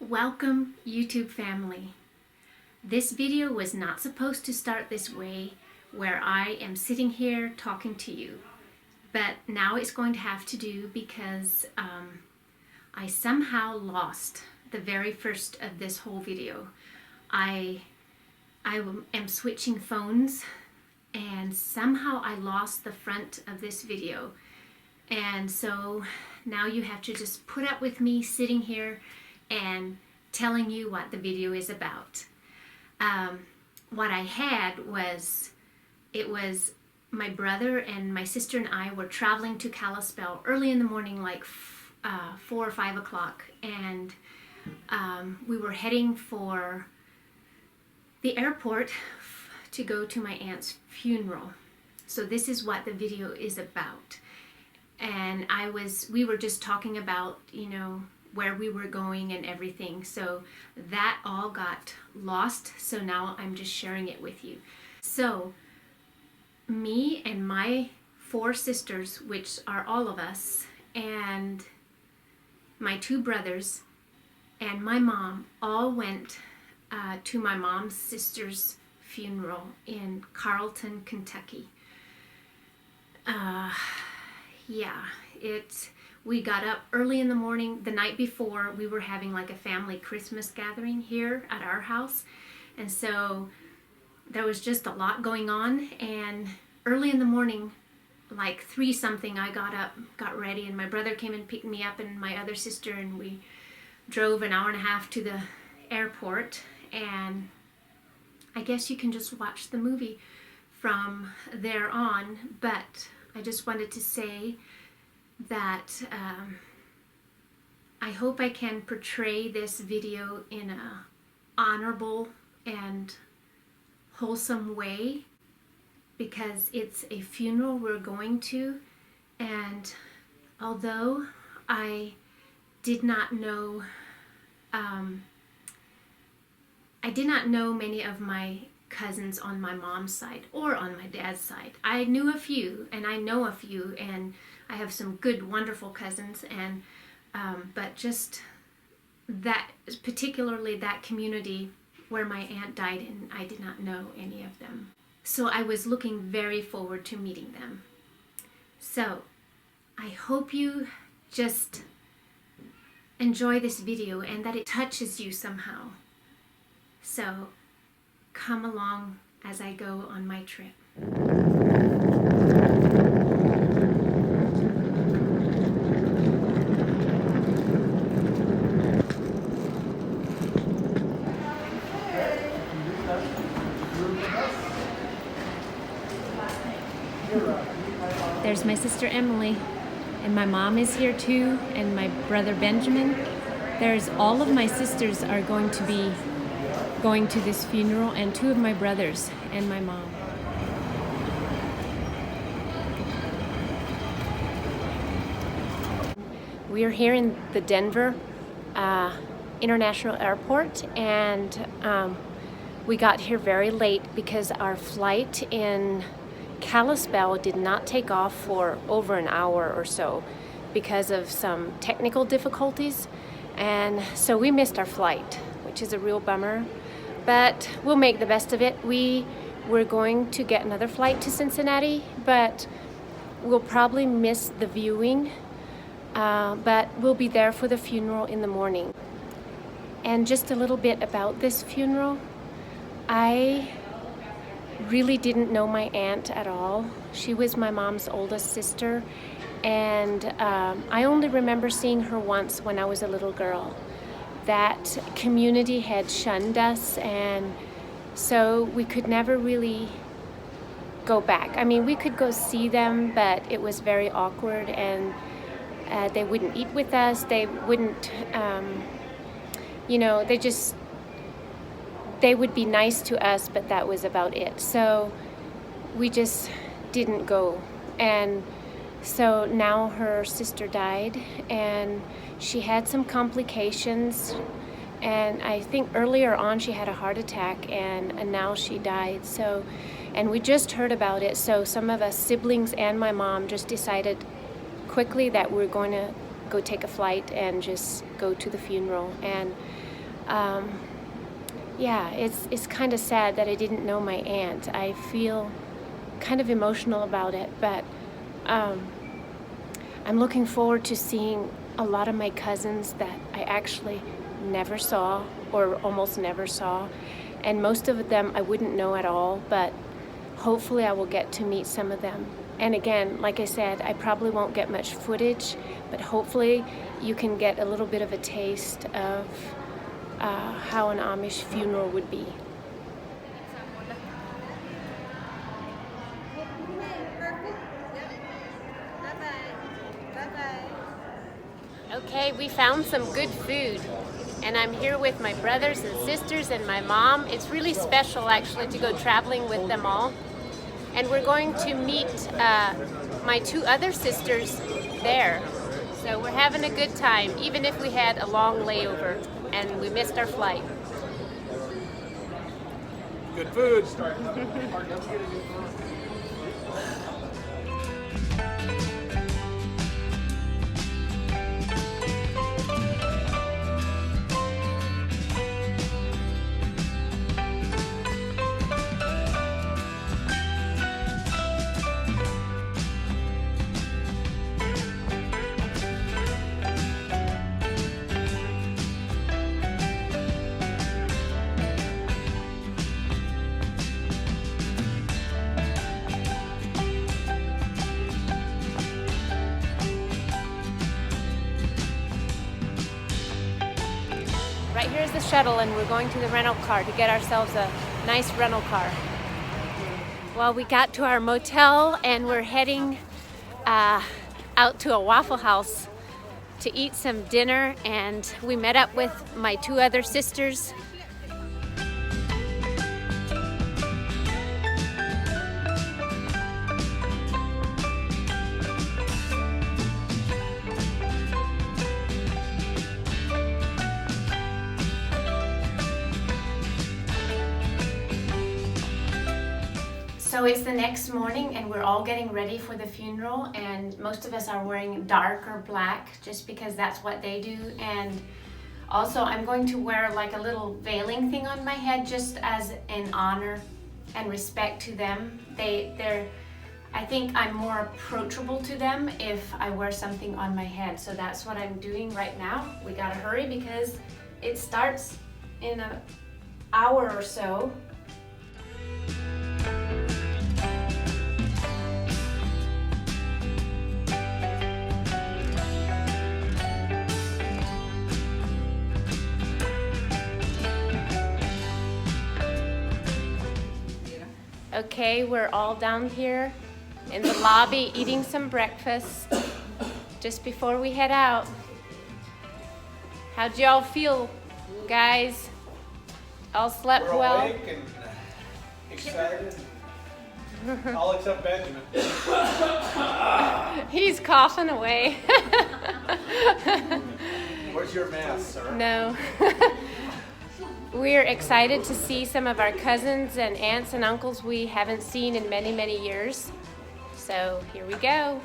Welcome, YouTube family. This video was not supposed to start this way, where I am sitting here talking to you, but now it's going to have to do because I somehow lost the very first of this whole video. I am switching phones and somehow I lost the front of this video, and so now you have to just put up with me sitting here and telling you what the video is about. What I had was, it was my brother and my sister and I were traveling to Kalispell early in the morning, like 4 or 5 o'clock, and we were heading for the airport to go to my aunt's funeral. So this is what the video is about. And we were just talking about, where we were going and everything. So that all got lost. So now I'm just sharing it with you. So me and my 4 sisters, which are all of us, and my 2 brothers and my mom all went to my mom's sister's funeral in Carlton, Kentucky. We got up early in the morning. The night before, we were having like a family Christmas gathering here at our house, and so there was just a lot going on. And early in the morning, like 3 something, I got up, got ready, and my brother came and picked me up and my other sister, and we drove an hour and a half to the airport. And I guess you can just watch the movie from there on, but I just wanted to say that I hope I can portray this video in a honorable and wholesome way, because it's a funeral we're going to. And although I did not know many of my cousins on my mom's side or on my dad's side. I knew a few, and I know a few, and I have some good, wonderful cousins, and but just that, particularly that community where my aunt died in, I did not know any of them. So I was looking very forward to meeting them. So I hope you just enjoy this video and that it touches you somehow. So come along as I go on my trip. There's my sister Emily, and my mom is here too, and my brother Benjamin. There's all of my sisters are going to be going to this funeral, and 2 of my brothers and my mom. We are here in the Denver International Airport, and we got here very late because our flight in Kalispell did not take off for over an hour or so because of some technical difficulties, and so we missed our flight, which is a real bummer. But we'll make the best of it. We were going to get another flight to Cincinnati, but we'll probably miss the viewing. But we'll be there for the funeral in the morning. And just a little bit about this funeral. I really didn't know my aunt at all. She was my mom's oldest sister, and I only remember seeing her once when I was a little girl. That community had shunned us, and so we could never really go back. I mean, we could go see them, but it was very awkward, and they wouldn't eat with us. They wouldn't, they would be nice to us, but that was about it. So we just didn't go. And so now her sister died, and she had some complications, and I think earlier on she had a heart attack, and now she died. So, and we just heard about it, so some of us siblings and my mom just decided quickly that we're going to go take a flight and just go to the funeral. And Yeah, it's kind of sad that I didn't know my aunt. I feel kind of emotional about it, but I'm looking forward to seeing a lot of my cousins that I actually never saw or almost never saw, and most of them I wouldn't know at all, but hopefully I will get to meet some of them. And again, like I said, I probably won't get much footage, but hopefully you can get a little bit of a taste of how an Amish funeral would be. Okay, we found some good food, and I'm here with my brothers and sisters and my mom. It's really special actually to go traveling with them all. And we're going to meet my two other sisters there. So we're having a good time, even if we had a long layover and we missed our flight. Good food. Right here's the shuttle, and we're going to the rental car to get ourselves a nice rental car. Well, we got to our motel and we're heading out to a Waffle House to eat some dinner, and we met up with my two other sisters. So it's the next morning and we're all getting ready for the funeral, and most of us are wearing dark or black just because that's what they do. And also I'm going to wear like a little veiling thing on my head just as an honor and respect to them. I think I'm more approachable to them if I wear something on my head. So that's what I'm doing right now. We gotta hurry because it starts in an hour or so. Okay, we're all down here in the lobby eating some breakfast just before we head out. How'd y'all feel, guys? All slept We're well? awake and excited. All except Benjamin. He's coughing away. Where's your mask, sir? No. We're excited to see some of our cousins and aunts and uncles we haven't seen in many, many years. So here we go.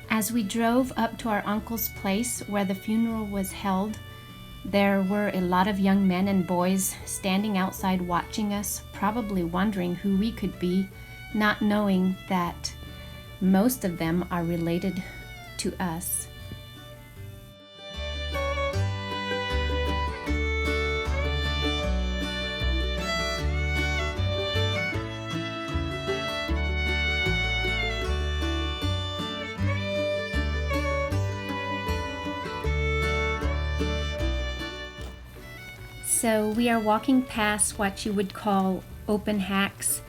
As we drove up to our uncle's place where the funeral was held, There were a lot of young men and boys standing outside watching us, probably wondering who we could be, not knowing that most of them are related to us. So we are walking past what you would call open hacks.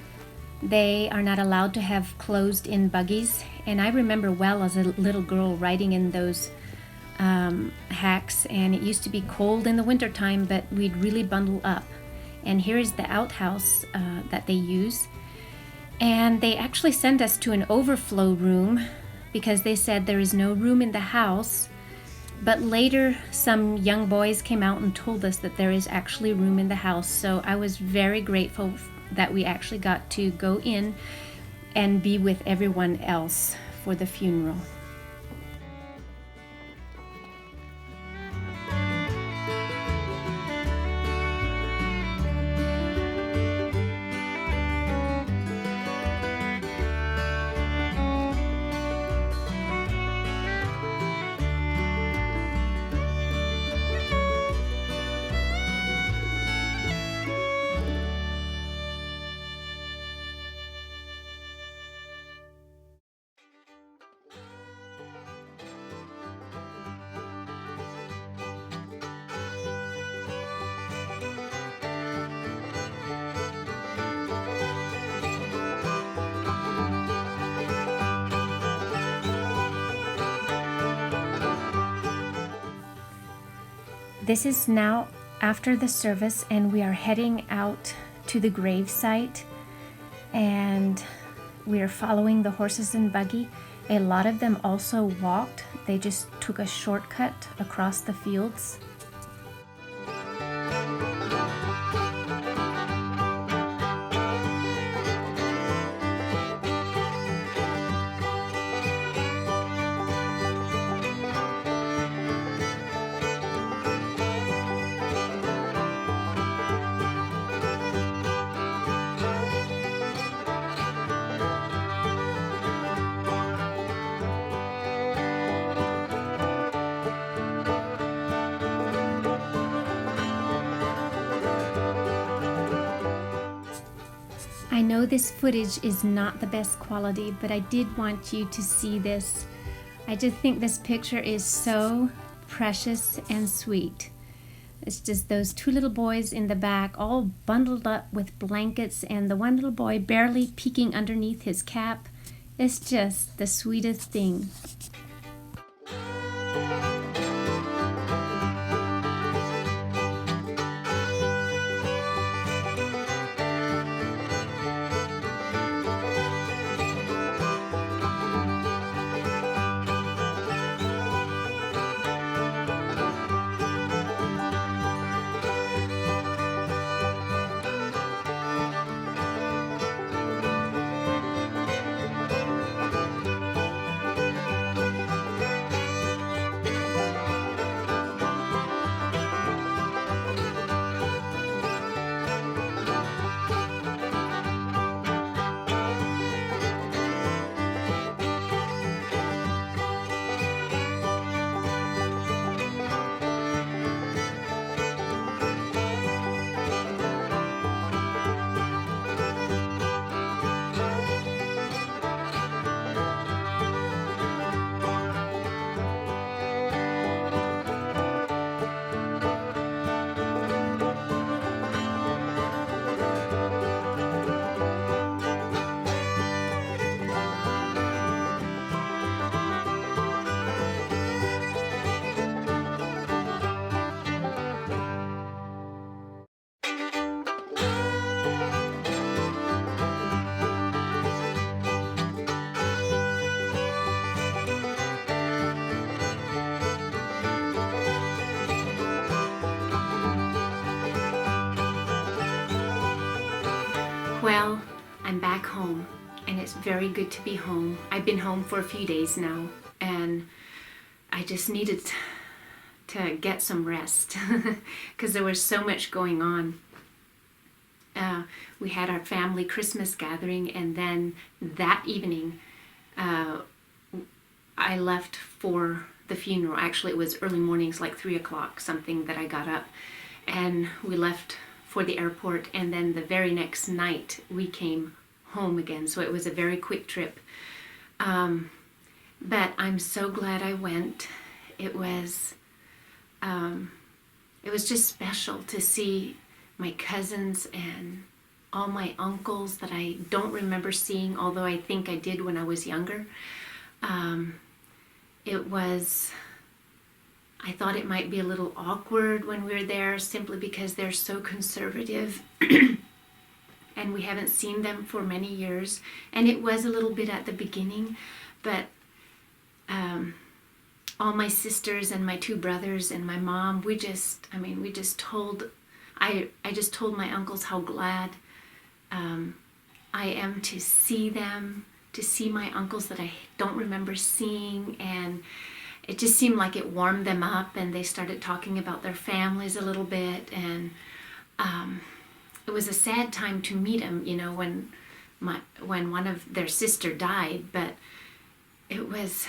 They are not allowed to have closed-in buggies, and I remember well as a little girl riding in those hacks, and it used to be cold in the wintertime, but we'd really bundle up. And here is the outhouse that they use, and they actually sent us to an overflow room because they said there is no room in the house. But later, some young boys came out and told us that there is actually room in the house. So I was very grateful that we actually got to go in and be with everyone else for the funeral. This is now after the service, and we are heading out to the grave site, and we are following the horses and buggy. A lot of them also walked. They just took a shortcut across the fields. I know this footage is not the best quality, but I did want you to see this. I just think this picture is so precious and sweet. It's just those two little boys in the back, all bundled up with blankets, and the one little boy barely peeking underneath his cap. It's just the sweetest thing. Well, I'm back home, and it's very good to be home. I've been home for a few days now, and I just needed to get some rest because there was so much going on. We had our family Christmas gathering, and then that evening I left for the funeral. Actually, it was early mornings, like 3 o'clock, something that I got up, and we left for the airport, and then the very next night we came home again. So it was a very quick trip. But I'm so glad I went. It was just special to see my cousins and all my uncles that I don't remember seeing, although I think I did when I was younger. I thought it might be a little awkward when we were there, simply because they're so conservative and we haven't seen them for many years. And it was a little bit at the beginning, but all my sisters and my 2 brothers and my mom, I just told my uncles how glad I am to see them, to see my uncles that I don't remember seeing, and it just seemed like it warmed them up, and they started talking about their families a little bit, and it was a sad time to meet them, when one of their sister died, but it was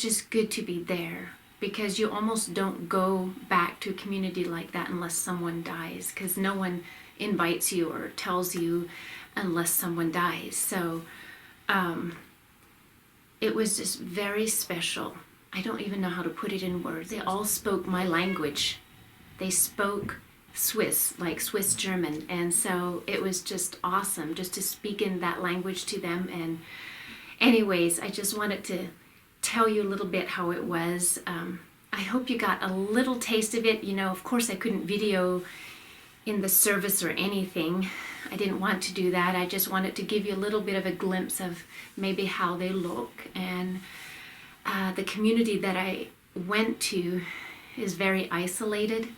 just good to be there, because you almost don't go back to a community like that unless someone dies, because no one invites you or tells you unless someone dies. So it was just very special. I don't even know how to put it in words. They all spoke my language. They spoke Swiss, like Swiss German, and so it was just awesome just to speak in that language to them. And anyways, I just wanted to tell you a little bit how it was. I hope you got a little taste of it. Of course I couldn't video in the service or anything. I didn't want to do that. I just wanted to give you a little bit of a glimpse of maybe how they look. And the community that I went to is very isolated.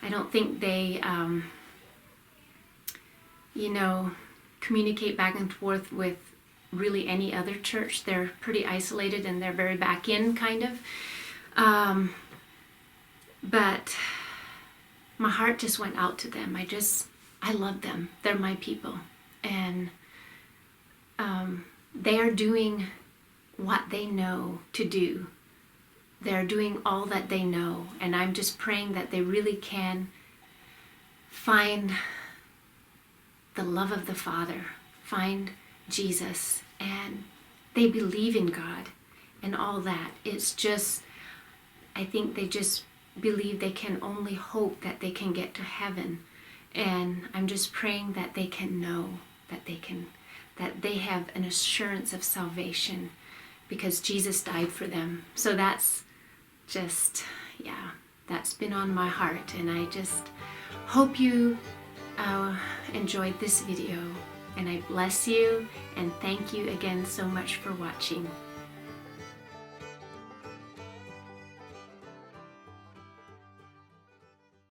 I don't think they, communicate back and forth with really any other church. They're pretty isolated, and they're very back in, kind of. But my heart just went out to them. I love them. They're my people. And they are doing what they know to do. They're doing all that they know. And I'm just praying that they really can find the love of the Father, find Jesus, and they believe in God and all that. It's just, I think they just believe they can only hope that they can get to heaven. And I'm just praying that they can know that they have an assurance of salvation because Jesus died for them. So that's just, that's been on my heart, and I just hope you enjoyed this video, and I bless you and thank you again so much for watching.